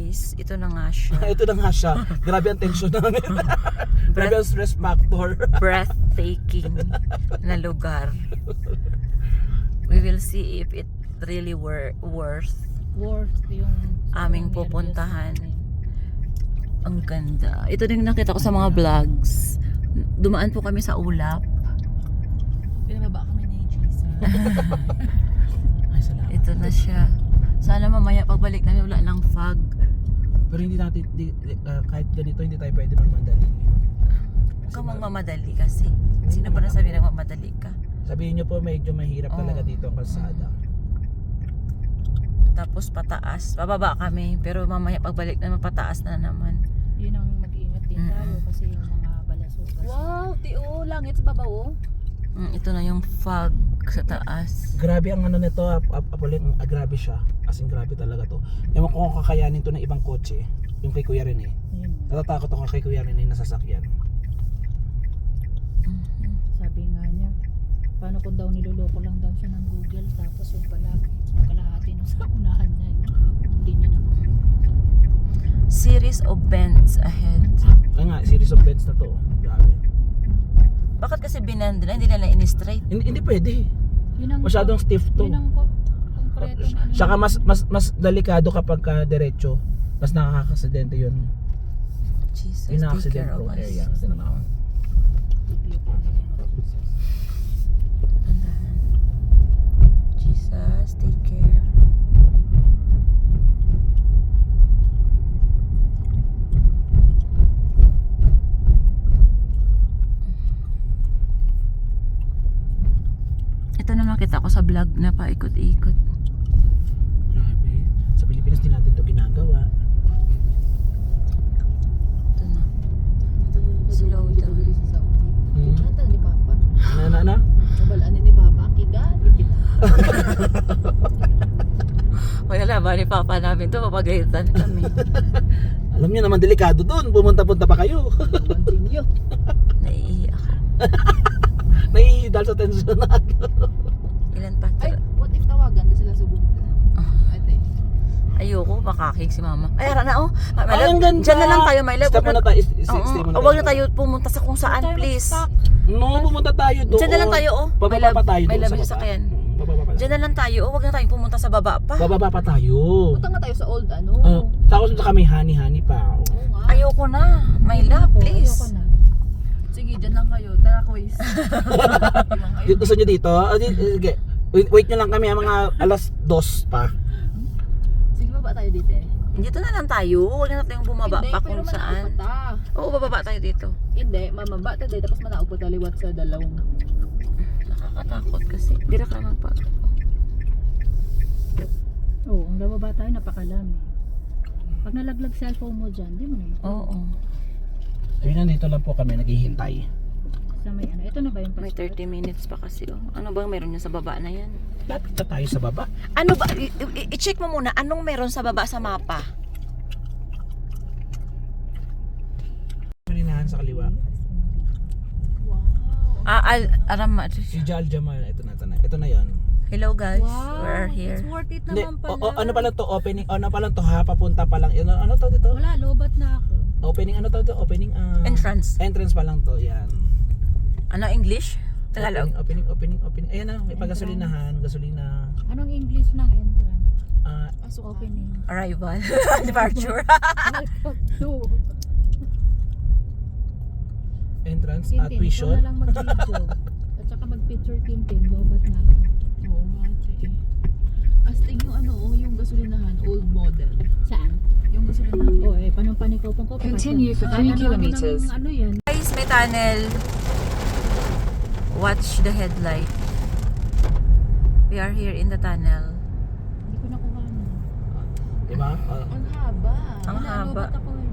guys, ito na nga siya. Ito na nga siya. Grabe ang tension namin. Grabe ang stress factor. Breathtaking na lugar. We will see if it really worth yung aming pupuntahan. Ang ganda. Ito din nakita ko sa mga vlogs. Dumaan po kami sa ulap. Pinababa kami ni Jason. Ay, salamat. Ito na siya. Sana mamaya pagbalik namin wala ng fog. Pero hindi natin, kahit ganito, hindi tayo pwede magmadali. Huwag kang magmamadali kasi. Sino ba nasabi na magmamadali ka? Sabihin nyo po, medyo mahirap talaga dito ang kalsada. Tapos pataas. Pababa kami. Pero mamaya pagbalik naman pataas na naman. Yun ang mag-iingat din tayo kasi yung mga balasugas. Wow, tio, langit sa babaw. Ito na yung fog sa taas. Grabe ang ano nito, Apoleng, grabe siya. As in, grabe talaga to. Ewan ko kung kakayanin to ng ibang kotse. Yung kay Kuya Rene. Natatakot ako kay Kuya Rene na sasakyan. Sabi nga niya, paano kung daw niloloko lang daw siya ng Google tapos yung pala kalahati nung sa unahan niya. Hindi niya naman. Series of bends ahead. Kaya nga, series of bends na to. Grabe. Bakit kasi binend na? Hindi nila in-straight. Hindi pwede. Yun ang, Masyadong stiff to. yun ang konkretong ano. Saka mas delikado kapag diretso. Mas nakaka-aksidente yun. Jesus, Yung take accident care of prone us. area. Kasi naman. Tandaan. Jesus, take care. Ito na nakita ko sa vlog na paikot-ikot. Grabe. Sa Pilipinas din natin to ginagawa. Ito na. Slow down. Kita ni Papa. Na? Nabalaan ni Papa. Kigali kita. Wala ba ni Papa namin to, papagalitan kami. Alam niyo naman delikado doon. Pumunta-punta pa kayo. Continue. Naiiyak ako. Nahihidal sa tensyon na. Ilan pa? Ay, what if tawagan na sila subong? Ate. Ayoko, makakig si Mama. Ay, ara na oh. My Ay, love, ang ganda. dyan na lang tayo, my love. Stop muna tayo. Oo, Stay muna huwag na tayo pumunta sa kung saan, Tayo please. mag-stop. No, pumunta tayo doon. Dyan na lang tayo, oh. Bababa pa tayo May doon love sa yung baba. sasakyan. Bababa pa tayo. Dyan na lang tayo, oh. Huwag na tayong pumunta sa baba pa. Bababa pa tayo. Punta nga tayo sa old ano. Tapos sa kami hani-hani pa. Oo nga. Ayoko na. My love, Ayoko, please. ayoko na. Sige, dyan lang kayo. Tara, quiz. Gusto nyo dito? Sige. Wait nyo lang kami mga alas 2 pa. Sige, baba tayo dito eh. Dito na lang tayo. Huwag na tayong bumaba Hindi, pa pero kung manaog saan. pa ta. Oo, bababa tayo dito. Hindi, mamaba ta dito. Tapos manaog pa taliwat sa dalawang. Nakakatakot kasi. Direct naman pa. Oo, ang bababa tayo napakalami. Pag nalaglag cellphone mo dyan, di mo naman. Oo. Sabi na dito lang po kami naghihintay. Sa may ano, ito na ba yung May 30 minutes pa kasi, oh. Ano bang meron niya sa baba na yan? Lapit na tayo sa baba. Ano ba? I-check mo muna. Anong meron sa baba sa mapa? Malinahan sa kaliwa. Wow. Arama. Si Jal Jamal, ito na yan. Hello guys. Wow, We're here. it's worth it Hindi, naman pala. ano pala to? Opening, ano pala to ha? Papunta pa lang. Ano to dito? Wala, lobat na ako. Opening, ano to? Opening, Entrance. entrance pa lang to, yan. Ano English? Tagalog. Opening. Ayan na, may pagasolinahan, gasolina. Anong English ng entrance? Opening. Opening. Arrival. Departure. Welcome to. Entrance, Tintin, ikaw tuition. na lang mag-video. At saka mag-picture Tintin, lobat na ako. Oo nga, ate. Astig yung ano, yung gasolinahan, old model. Saan? Yung gasolinahan. Oo, panumpanikaw pang ko. Continue for 3 kilometers. Ano yan? Guys, may tunnel. Watch the headlight. We are here in the tunnel. Hindi ko nakuha na. Diba? Ang haba. Ang haba. Lobat ako eh.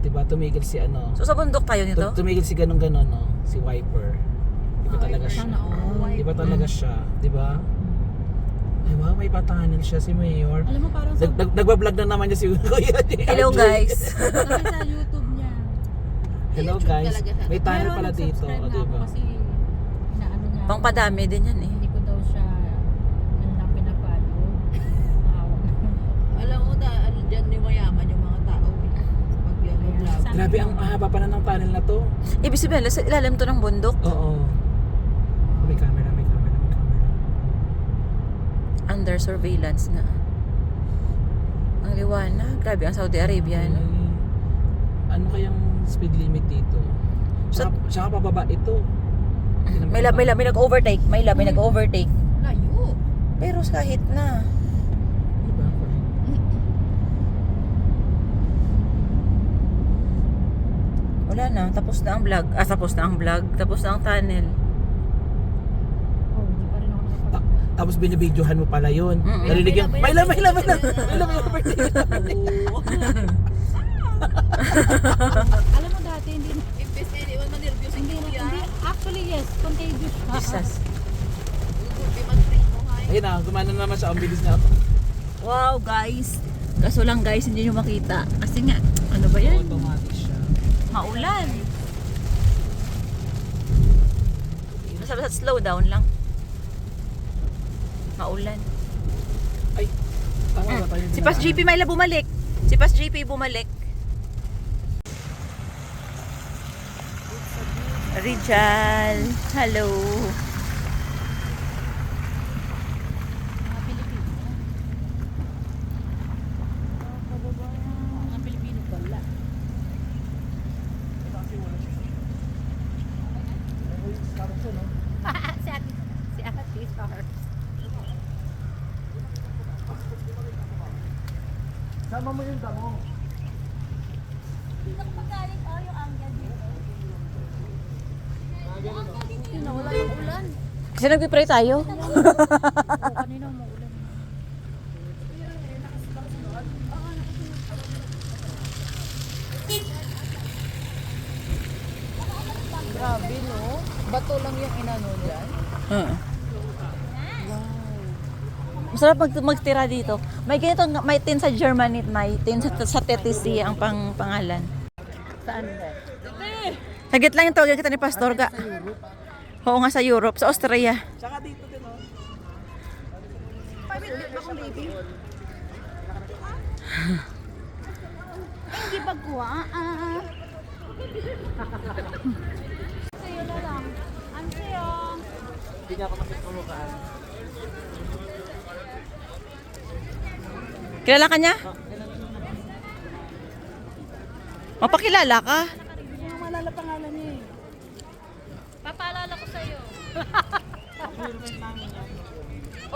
Diba tumigil si ano? So sa bundok tayo nito? Tumigil si ganon-ganon, no? Si Wiper. Diba talaga siya? Sana all. Diba talaga siya? Diba? Ay wow, may patahanan siya si Mayor. Alam mo parang sa Nagbablog na naman niya si Kuya. Hello guys. Kasi sa YouTube niya. Hello YouTube guys. talaga siya. May tunnel Pero pala dito. nag-subscribe O, na ako diba? kasi inaano niya. Pangpadami din yan eh. Hindi ko daw siya pinapalo. Alam mo dyan ni mayaman yung mga Grabe, ang haba pa na ng tunnel na to. Ibig sabihin, sa ilalim to ng bundok. Oo. May camera. Under surveillance na. Ang liwanag. Grabe ang Saudi Arabia, no? Ano kayang speed limit dito? Saka pababa ito. May nag-overtake. May nag-overtake. Layo. Pero kahit na. Diba? Wala na. Tapos na ang vlog. Tapos na ang vlog. Tapos na ang tunnel. Oh, hindi pa rin ako nakapag... Tapos binibidyohan mo pala yun. Mm-mm. Narinig yung, may love yung overtake. Alam mo dati, hindi na... Imbes na iniwan ma-nervous hindi. Actually, yes. Contagious siya. Jesus. Ayun na, gumana naman siya. Ang bilis na. Wow, guys. Kaso lang, guys, hindi nyo makita. Kasi nga, ano ba yan? Automatic siya. Maulan. Basta slow down lang. Maulan. Ay, tama ba tayo? Si Pas JP Myla bumalik. Si Pas JP bumalik. Rijal. Hello. Mga Pilipino. Mga Pilipino pala. Si Ate Star. Sama mo yung damo. Wala yung ulan. Kasi nagpipray tayo. Kanina umuulan. Grabe, no? Bato lang yung inano dyan. Masarap magtira dito. May ganito, may tin sa Germany, may tin sa TTC ang pangalan. Saan ba? Hagit lang yung tawag kita ni Pastor ka. Oo nga, sa Europe, sa Austria. Saka dito din, oh. Hindi ba kuha? Sa'yo na lang. Ano sa'yo? Hindi niya ako makikumukaan. Kilala ka niya? Mapakilala ka? Hindi mo malala pangalan niya eh. Papaalala ko sa'yo.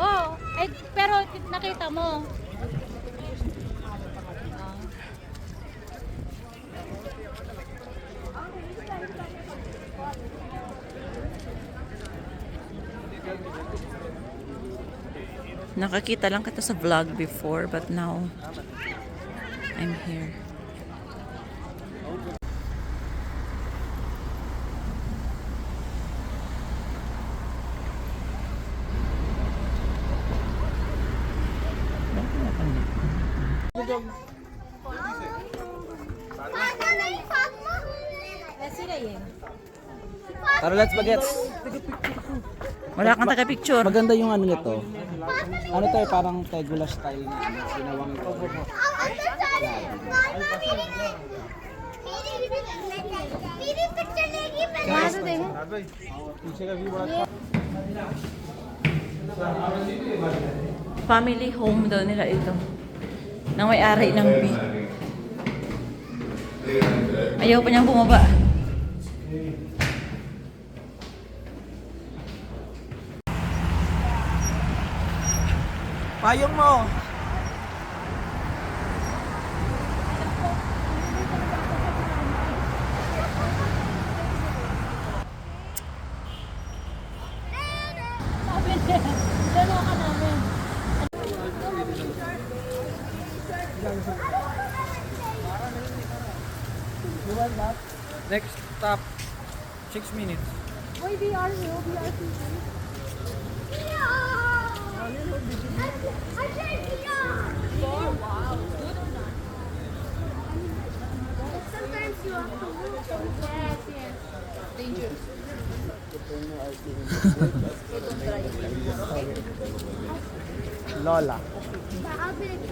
Oo, pero nakita mo. Nakakita lang kita sa vlog before, but now I'm here. Tara, let's bagets. Wala kang taga-picture. Maganda yung ano nito. Ano to, parang tegula style na ano, ginawang ito. Family home daw nila ito. Nang may-ari ng B. Ayaw pa niyang bumaba. Payong mo! Dalawa ka namin. Next stop, 6 minutes. Uy, VR mo, VR TV. Sometimes you have to move. Yes, yes. Dangerous. Lola. I'll be like,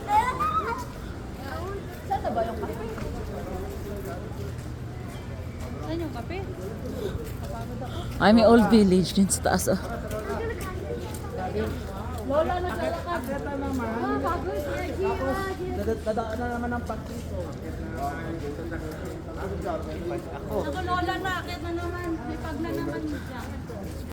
Saan na ba yung cafe? Ay, may old village din sa taas. Oh. Dadaan na naman ang pagkito. Ako lola na, akit na naman. May pag na naman siya.